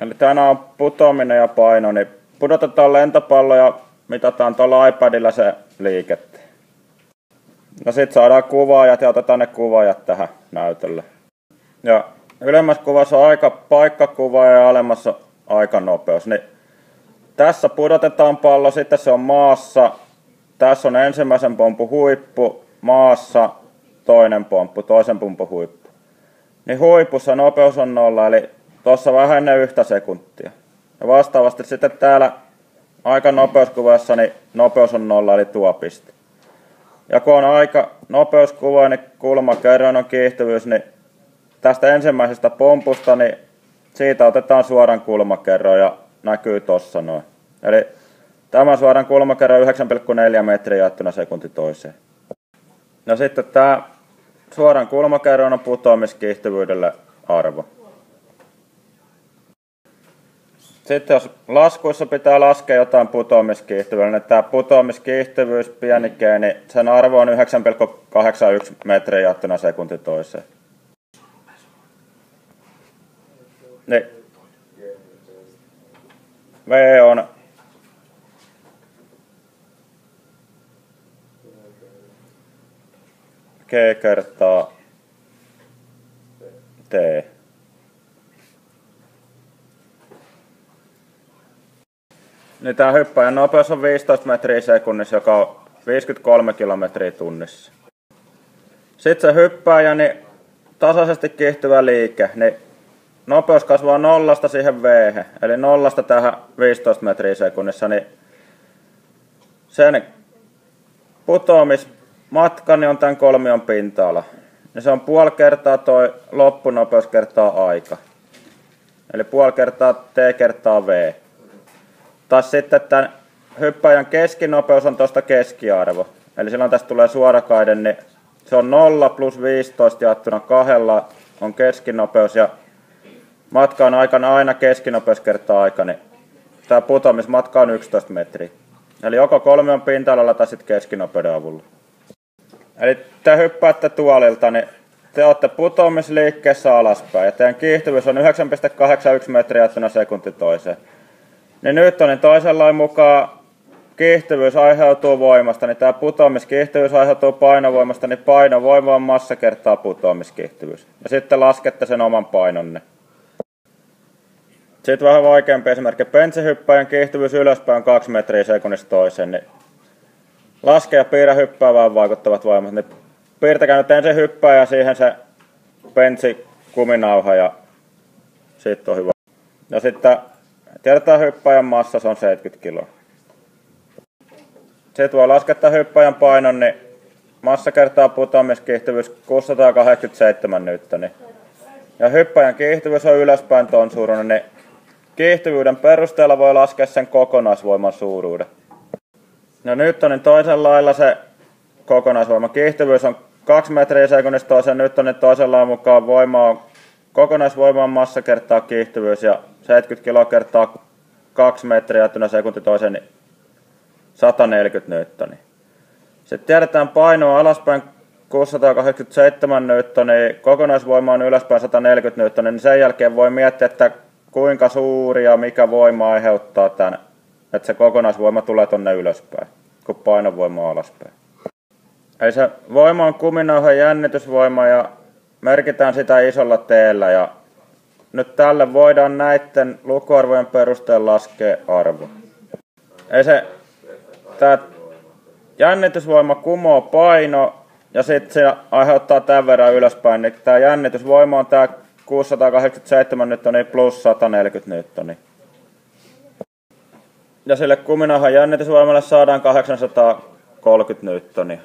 Eli tänään on putoaminen ja paino, niin pudotetaan lentopallo ja mitataan tuolla iPadilla se liikettä. No sit saadaan kuvaajat ja otetaan ne kuvaajat tähän näytölle. Ja ylemmässä kuvassa on aika paikkakuva ja alemmassa aikanopeus. Niin tässä pudotetaan pallo, sitten se on maassa. Tässä on ensimmäisen pompun huippu, maassa toinen pomppu, toisen pompun huippu. Niin huipussa nopeus on 0, eli tuossa vähän ennen 1 sekuntia. Ja vastaavasti sitten täällä aikanopeuskuvassa niin nopeus on 0, eli tuo piste. Ja kun on aika nopeuskuva, niin kulmakerroin kiihtyvyys, niin tästä ensimmäisestä pompusta, niin siitä otetaan suoran kulmakerroin ja näkyy tossa noin. Eli tämä suoran kulmakerroin 9,4 metriä jaettuna sekunti toiseen. No sitten tämä suoran kulmakerroin on putoamiskiihtyvyydelle arvo. Sitten jos laskuissa pitää laskea jotain putoamiskiihtyvyydelle, niin tämä putoamiskiihtyvyys pienikeen, niin sen arvo on 9,81 metriä jaettuna sekunti toiseen. Niin. V on G kertaa T. Niin tämä hyppäjän nopeus on 15 metriä sekunnissa, joka on 53 kilometriä tunnissa. Sitten se hyppääjä, niin tasaisesti kiihtyvä liike, niin nopeus kasvaa 0 siihen V, eli 0 tähän 15 metriä sekunnissa, niin sen putoamismatka niin on tämän kolmion pinta-ala. Ja se on puoli kertaa toi loppunopeus kertaa aika. Eli puoli kertaa T kertaa V. Taas sitten tämän hyppäjän keskinopeus on tuosta keskiarvo. Eli silloin tästä tulee suorakaide, niin se on 0 plus 15 jaettuna 2 on keskinopeus ja matkan aikana aina keskinopeus kertaa aika, niin tämä putoamismatka on 11 metriä. Eli joko kolmion pinta-alalla tai sitten keskinopeuden avulla. Eli te hyppäätte tuolilta, niin te olette putoamisliikkeessä alaspäin ja teidän kiihtyvyys on 9,81 metriä jaettuna sekunti toiseen. Niin Newtonin toisen lain mukaan kiihtyvyys aiheutuu voimasta, niin tämä putoamiskiihtyvyys aiheutuu painovoimasta, niin painovoima on massa kertaa putoamiskiihtyvyys. Ja sitten laskette sen oman painonne. Sitten vähän vaikeampi esimerkki. Bensihyppäjän kiihtyvyys ylöspäin on 2 metriä sekunnista toiseen, niin laske ja piirrä hyppäävään vaikuttavat voimat. Niin piirtäkää nyt ensin hyppääjä siihen se bensikuminauha ja sitten on hyvä. Ja sitten tiedetään hyppääjän massa, se on 70 kiloa. Sitten voi laskettaa hyppääjän painon, niin massa kertaa putoamiskiihtyvyys 687 newtonia. Ja hyppääjän kiihtyvyys on ylöspäin ton suuruinen, niin kiihtyvyyden perusteella voi laskea sen kokonaisvoiman suuruuden. No Newtonin toisen lailla se kokonaisvoiman kiihtyvyys on 2 metriä sekunnista toiseen. Newtonin toisen lailla mukaan voima on kokonaisvoima on massa kertaa kiihtyvyys ja 70 kiloa kertaa 2 metriä jaettuna sekunti toiseen, niin 140 newtonia. Sitten tiedetään painoa alaspäin 687 newtonia, kokonaisvoima on ylöspäin 140 newtonia, niin sen jälkeen voi miettiä, että kuinka suuri ja mikä voima aiheuttaa tämän, että se kokonaisvoima tulee tonne ylöspäin, kun painovoima on alaspäin. Eli se voima on kuminauhan jännitysvoima ja merkitään sitä isolla T:llä ja nyt tälle voidaan näiden lukuarvojen perusteella laskea arvo. Eli tämä jännitysvoima kumoo paino ja sitten se aiheuttaa tämän verran ylöspäin, niin tämä jännitysvoima on tämä 687 newtonia plus 140 newtonia. Ja sille kuminauhan jännitysvoimalle saadaan 830 newtonia.